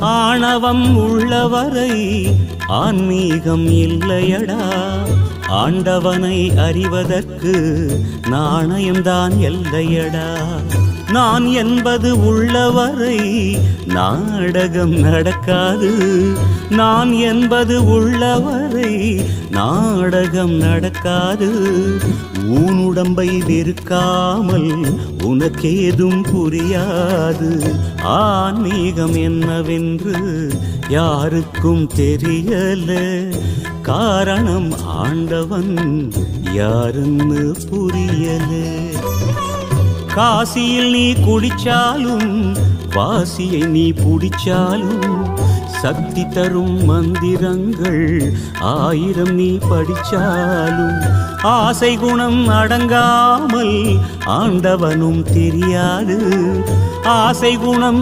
ஆணவம் உள்ளவரை ஆன்மீகம் இல்லையடா. ஆண்டவனை அறிவதற்கு நாணயம்தான் எல்லையடா. நான் என்பது உள்ளவரை நாடகம் நடக்காது. நான் என்பது உள்ளவரை நாடகம் நடக்காது. ஊனுடம்பை வெறுக்காமல் உனக்கேதும் புரியாது. ஆன்மீகம் என்னவென்று யாருக்கும் தெரியல. காரணம் ஆண்டவன் யாருன்னு புரியல. காசியில் நீ குடிச்சாலும் வாசியை நீ புடிச்சாலும் சக்தி தரும் மந்திரங்கள் 1000 நீ படிச்சாலும் ஆசை குணம் அடங்காமல் ஆண்டவனும் தெரியாது. ஆசை குணம்